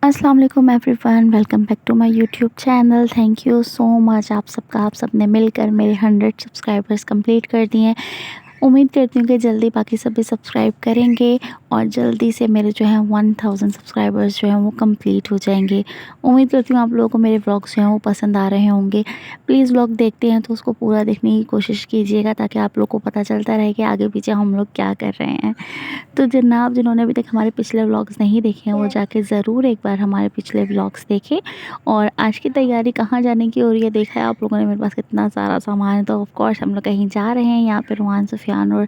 अस्सलाम वालेकुम everyone, welcome back to my YouTube channel. Thank you so much आप सबने मिलकर मेरे 100 सब्सक्राइबर्स कंप्लीट कर दिए हैं। उम्मीद करती हूँ कि जल्दी बाकी सब भी सब्सक्राइब करेंगे और जल्दी से मेरे जो है 1000 सब्सक्राइबर्स जो हैं वो कंप्लीट हो जाएंगे। उम्मीद करती हूँ आप लोगों को मेरे व्लॉग्स जो हैं वो पसंद आ रहे होंगे। प्लीज़ व्लॉग देखते हैं तो उसको पूरा देखने की कोशिश कीजिएगा, ताकि आप लोग को पता चलता रहे कि आगे पीछे हम लोग क्या कर रहे हैं। तो जनाब, जिन्होंने अभी तक हमारे पिछले व्लॉग्स नहीं देखे हैं वो जाके ज़रूर एक बार हमारे पिछले व्लॉग्स देखें। और आज की तैयारी कहाँ जाने की हो रही है, देखा है आप लोगों ने मेरे पास कितना सारा सामान है। तो ऑफ कोर्स हम लोग कहीं जा रहे हैं। यहाँ पे रुहान, सुफियान और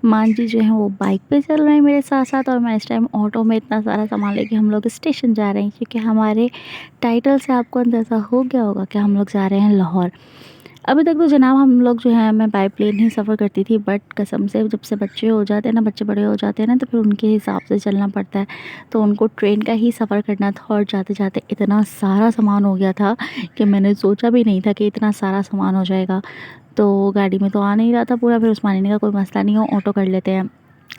मांजी जो हैं वो बाइक पे चल रहे हैं मेरे साथ साथ, और मैं इस टाइम ऑटो में इतना सारा सामान लेके हम लोग स्टेशन जा रहे हैं, क्योंकि हमारे टाइटल से आपको अंदाज़ा हो गया होगा कि हम लोग जा रहे हैं लाहौर। अभी तक तो जनाब हम लोग जो है, मैं बाय प्लेन ही सफ़र करती थी, बट कसम से जब से बच्चे हो जाते हैं ना, बच्चे बड़े हो जाते हैं ना, तो फिर उनके हिसाब से चलना पड़ता है। तो उनको ट्रेन का ही सफ़र करना था, और जाते जाते इतना सारा सामान हो गया था कि मैंने सोचा भी नहीं था कि इतना सारा सामान हो जाएगा। तो गाड़ी में तो आ नहीं रहा था पूरा। फिर उस्मानी ने कहा कोई मसला नहीं हो, ऑटो कर लेते हैं।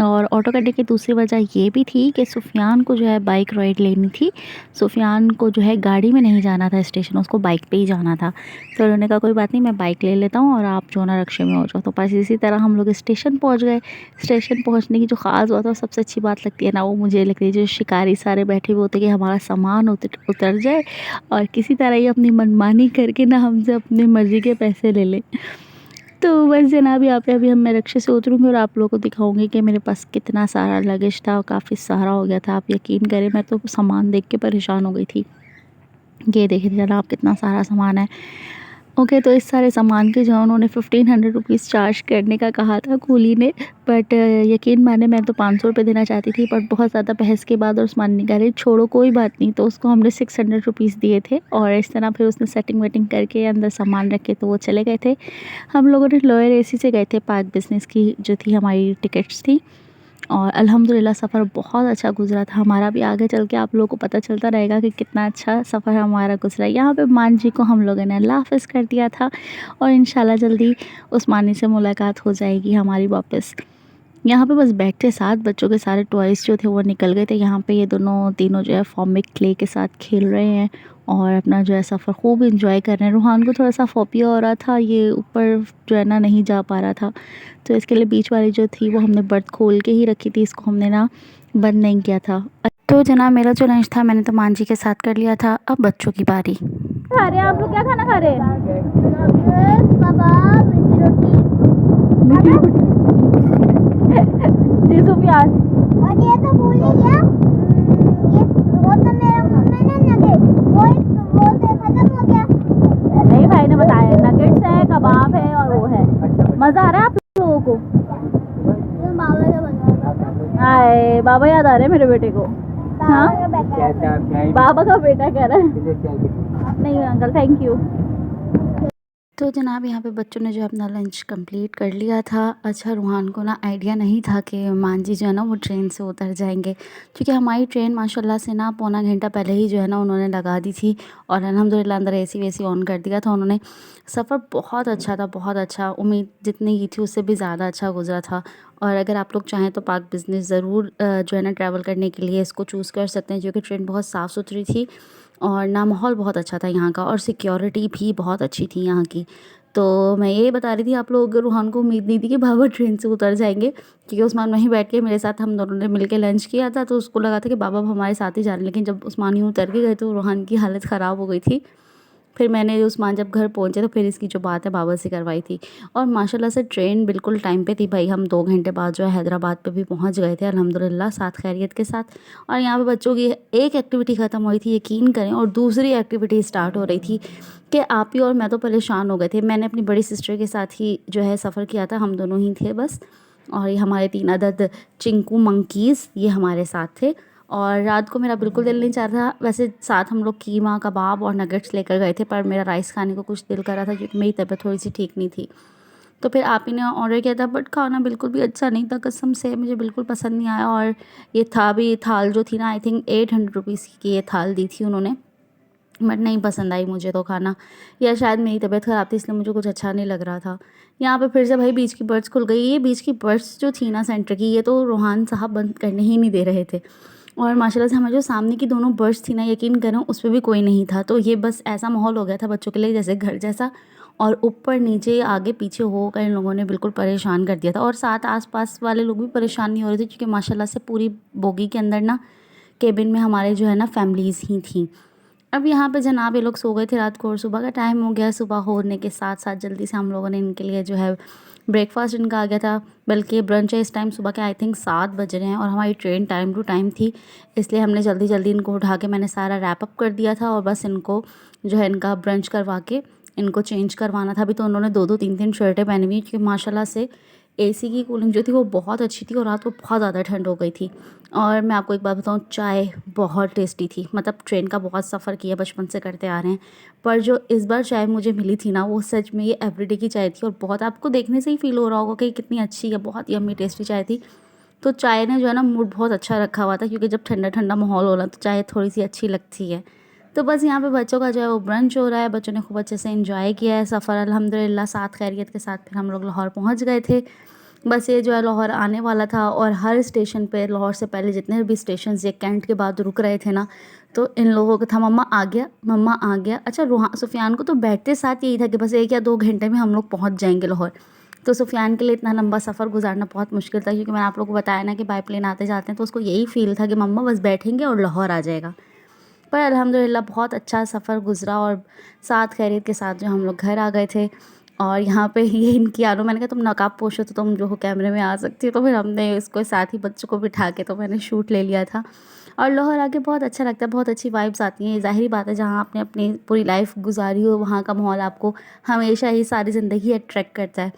और ऑटो करने की दूसरी वजह ये भी थी कि सुफियान को जो है बाइक राइड लेनी थी। सुफियान को जो है गाड़ी में नहीं जाना था स्टेशन, उसको बाइक पे ही जाना था। तो उन्होंने कहा कोई बात नहीं, मैं बाइक ले लेता हूँ और आप जो ना रक्शे में हो जाओ। तो बस इसी तरह हम लोग स्टेशन पहुँच गए। स्टेशन पहुँचने की जो ख़ास बात है, सबसे अच्छी बात लगती है ना, वो मुझे लगती है जो शिकारी सारे बैठे हुए होते हैं कि हमारा सामान उतर उतर जाए और किसी तरह ये अपनी मनमानी करके ना हमसे अपनी मर्ज़ी के पैसे ले लें। तो बस जनाब, यहाँ पे अभी मैं रिक्शे से उतरूँगी और आप लोगों को दिखाऊंगी कि मेरे पास कितना सारा लगेज था, और काफ़ी सारा हो गया था। आप यकीन करें, मैं तो सामान देख के परेशान हो गई थी। ये देखिए जनाब, कितना सारा सामान है। ओके, तो इस सारे सामान के जो उन्होंने 1500 रुपीज़ चार्ज करने का कहा था कूली ने, बट यकीन माने मैं तो 500 रुपये देना चाहती थी, बट बहुत ज़्यादा बहस के बाद और उस्मान ने कहा रही छोड़ो कोई बात नहीं, तो उसको हमने 600 रुपीज़ दिए थे। और इस तरह फिर उसने सेटिंग वेटिंग करके अंदर सामान रख के तो वो चले गए थे। हम लोगों ने लोअर एसी से गए थे, पार्क बिज़नेस की जो थी हमारी टिकट्स थी। और अल्हम्दुलिल्लाह सफ़र बहुत अच्छा गुज़रा था हमारा। भी आगे चल के आप लोगों को पता चलता रहेगा कि कितना अच्छा सफ़र हमारा गुज़रा। यहाँ पे मान जी को हम लोगों ने अल्लाह हाफ़िज़ कर दिया था, और इंशाल्लाह जल्दी उस्मानी से मुलाकात हो जाएगी हमारी वापस। यहाँ पे बस बैठे साथ बच्चों के सारे टॉयज़ जो थे वो निकल गए थे। यहाँ पे ये दोनों तीनों जो है फॉर्मिक क्ले के साथ खेल रहे हैं और अपना जो है सफ़र खूब एंजॉय कर रहे हैं। रूहान को थोड़ा सा फोबिया हो रहा था, ये ऊपर जो है ना नहीं जा पा रहा था, तो इसके लिए बीच वाली जो थी वो हमने बर्थ खोल के ही रखी थी, इसको हमने ना बंद नहीं किया था। तो जनाब, मेरा जो लंच था मैंने तो मांझी के साथ कर लिया था। अब बच्चों की बारी। खा रहे हैं आप लोग? क्या खाना खा रहे हैं? मीठी रोटी। जी सुफियान, और ये तो भूल ही गया। ये वो तो मेरे मुंह में ना नगेट, वो तो खत्म हो गया। नहीं, भाई ने बताया नगेट्स है, कबाब है और वो है। मज़ा आ रहा है आप लोगों को? बाबा का मज़ा। हाय, बाबा याद आ रहे हैं मेरे बेटे को। हाँ, बाबा का बेटा कह रहा है। नहीं अंकल, थैंक यू। तो जनाब, यहाँ पे बच्चों ने जो अपना लंच कंप्लीट कर लिया था। अच्छा, रूहान को ना आइडिया नहीं था कि मांझी जो है ना वो ट्रेन से उतर जाएंगे, क्योंकि हमारी ट्रेन माशाल्लाह से ना पौना घंटा पहले ही जो है ना उन्होंने लगा दी थी, और अल्हम्दुलिल्लाह अंदर एसी वेसी ऑन कर दिया था उन्होंने। सफ़र बहुत अच्छा था, बहुत अच्छा। उम्मीद जितनी की थी उससे भी ज़्यादा अच्छा गुजरा था। और अगर आप लोग चाहें तो पार्क बिज़नेस ज़रूर जो है ना ट्रैवल करने के लिए इसको चूज़ कर सकते हैं, क्योंकि ट्रेन बहुत साफ़ सुथरी थी और ना माहौल बहुत अच्छा था यहाँ का, और सिक्योरिटी भी बहुत अच्छी थी यहाँ की। तो मैं ये बता रही थी आप लोग, रूहान को उम्मीद नहीं थी कि बाबा ट्रेन से उतर जाएंगे, क्योंकि उस्मान वहीं बैठ के मेरे साथ हम दोनों ने मिलके लंच किया था, तो उसको लगा था कि बाबा अब हमारे साथ ही जा रहे हैं। लेकिन जब उस्मान ही उतर के गए तो रूहान की हालत ख़राब हो गई थी। फिर मैंने उस्मान जब घर पहुँचे तो फिर इसकी जो बात है बाबा से करवाई थी। और माशाल्लाह से ट्रेन बिल्कुल टाइम पे थी भाई। हम 2 घंटे बाद जो है हैदराबाद पे भी पहुँच गए थे अल्हम्दुलिल्लाह, साथ खैरियत के साथ। और यहाँ पे बच्चों की एक एक्टिविटी ख़त्म हुई थी, यकीन करें, और दूसरी एक्टिविटी स्टार्ट हो रही थी कि आप ही और मैं तो परेशान हो गए थे। मैंने अपनी बड़ी सिस्टर के साथ ही जो है सफ़र किया था, हम दोनों ही थे बस। और ये हमारे 3 अदद चिंकू मंकीज़ ये हमारे साथ थे। और रात को मेरा बिल्कुल दिल नहीं चाह रहा था। वैसे साथ हम लोग कीमा, कबाब और नगेट्स लेकर गए थे, पर मेरा राइस खाने को कुछ दिल कर रहा था, क्योंकि मेरी तबीयत थोड़ी सी ठीक नहीं थी। तो फिर आप ही ने ऑर्डर किया था, बट खाना बिल्कुल भी अच्छा नहीं था, कसम से मुझे बिल्कुल पसंद नहीं आया। और ये था भी, थाल जो थी ना, आई थिंक 800 रुपीज़ की ये थाल दी थी उन्होंने, बट नहीं पसंद आई मुझे तो खाना, या शायद मेरी तबीयत ख़राब थी इसलिए मुझे कुछ अच्छा नहीं लग रहा था। यहाँ पे फिर से भाई बीच की बर्ड्स खुल गई। ये बीच की बर्ड्स जो थी ना सेंटर की, ये तो रूहान साहब बंद करने ही नहीं दे रहे थे। और माशाल्लाह से हमारे जो सामने की दोनों बर्ड्स थी ना, यकीन करो उस पे भी कोई नहीं था। तो ये बस ऐसा माहौल हो गया था बच्चों के लिए जैसे घर जैसा, और ऊपर नीचे आगे पीछे होकर इन लोगों ने बिल्कुल परेशान कर दिया था। और साथ आस-पास वाले लोग भी परेशान नहीं हो रहे थे, क्योंकि माशाल्लाह से पूरी बोगी के अंदर ना, केबिन में हमारे जो है ना फैमिलीज़ ही थी। अब यहाँ पे जनाब ये लोग सो गए थे रात को, और सुबह का टाइम हो गया। सुबह होने के साथ-साथ जल्दी से हम लोगों ने इनके लिए जो है ब्रेकफ़ास्ट इनका आ गया था, बल्कि ब्रंच है इस टाइम सुबह के आई थिंक 7 बज रहे हैं, और हमारी ट्रेन टाइम टू टाइम थी। इसलिए हमने जल्दी-जल्दी इनको उठा के मैंने सारा रैप अप कर दिया था, और बस इनको जो है इनका ब्रंच करवा के इनको चेंज करवाना था। अभी तो उन्होंने 2-2 3-3 शर्टें पहनी हुई हैं, क्योंकि माशाल्लाह से एसी की कूलिंग जो थी वो बहुत अच्छी थी, और रात को बहुत ज़्यादा ठंड हो गई थी। और मैं आपको एक बात बताऊँ, चाय बहुत टेस्टी थी। मतलब ट्रेन का बहुत सफ़र किया, बचपन से करते आ रहे हैं, पर जो इस बार चाय मुझे मिली थी ना, वो सच में ये एवरीडे की चाय थी, और बहुत आपको देखने से ही फ़ील हो रहा होगा कि कितनी अच्छी है, बहुत यम्मी टेस्टी चाय थी। तो चाय ने जो है ना मूड बहुत अच्छा रखा हुआ था, क्योंकि जब ठंडा-ठंडा माहौल हो ना, तो चाय थोड़ी-सी अच्छी लगती है। तो बस यहाँ पे बच्चों का जो है वो ब्रंच हो रहा है, बच्चों ने खूब अच्छे से एंजॉय किया है सफ़र अल्हम्दुलिल्लाह, साथ खैरियत के साथ फिर हम लोग लाहौर पहुँच गए थे। बस ये जो है लाहौर आने वाला था, और हर स्टेशन पे लाहौर से पहले जितने भी स्टेशंस ये कैंट के बाद रुक रहे थे ना, तो इन लोगों को था मम्मा आ गया, मम्मा आ गया। अच्छा, रूहा सुफ़ियान को तो बैठते साथ यही था कि बस 1 या 2 घंटे में हम लोग पहुँच जाएँगे लाहौर। तो सुफ़ियान के लिए इतना लंबा सफ़र गुज़ारना बहुत मुश्किल था, क्योंकि मैंने आप लोगों को बताया ना कि बाय प्लेन आते-जाते हैं, तो उसको यही फ़ील था कि मम्मा बस बैठेंगे और लाहौर आ जाएगा। पर अल्हम्दुलिल्लाह बहुत अच्छा सफ़र गुज़रा, और साथ खैरियत के साथ जो हम लोग घर आ गए थे। और यहाँ पे ये इनकी आनो, मैंने कहा तुम नकाब पोशो तो तुम जो हो कैमरे में आ सकती हो, तो फिर हमने इसको साथ ही बच्चों को बिठा के तो मैंने शूट ले लिया था। और लाहौर आके बहुत अच्छा लगता है, बहुत अच्छी वाइब्स आती हैं। ज़ाहिर बात है, जहाँ आपने अपनी पूरी लाइफ गुजारी हो, वहाँ का माहौल आपको हमेशा ही सारी ज़िंदगी अट्रैक्ट करता है।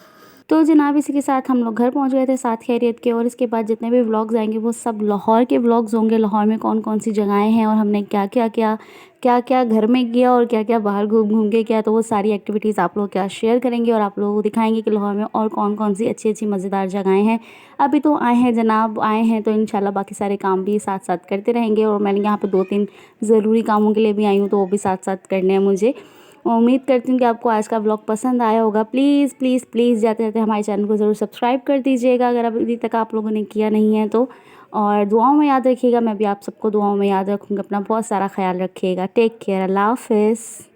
तो जनाब इसी के साथ हम लोग घर पहुंच गए थे साथ खैरियत के, और इसके बाद जितने भी व्लॉग्स आएंगे वो सब लाहौर के व्लॉग्स होंगे। लाहौर में कौन कौन सी जगहें हैं, और हमने क्या क्या किया, क्या क्या घर में किया, और क्या क्या बाहर घूम घूम के किया, तो वो सारी एक्टिविटीज़ आप लोग क्या शेयर करेंगे, और आप लोगों को दिखाएंगे कि लाहौर में और कौन कौन सी अच्छी अच्छी मज़ेदार जगहें हैं। अभी तो आए हैं जनाब, आए हैं तो इंशाल्लाह बाकी सारे काम भी साथ साथ करते रहेंगे। और मैंने यहाँ पर 2-3 ज़रूरी कामों के लिए भी आई हूँ, तो वो भी साथ साथ करने हैं मुझे। उम्मीद करती हूँ कि आपको आज का व्लॉग पसंद आया होगा। प्लीज़ प्लीज़ प्लीज़ जाते जाते हमारे चैनल को ज़रूर सब्सक्राइब कर दीजिएगा, अगर अभी तक आप लोगों ने किया नहीं है तो। और दुआओं में याद रखिएगा, मैं भी आप सबको दुआओं में याद रखूँगी। अपना बहुत सारा ख्याल रखिएगा। टेक केयर, अल्लाह हाफ़िज़।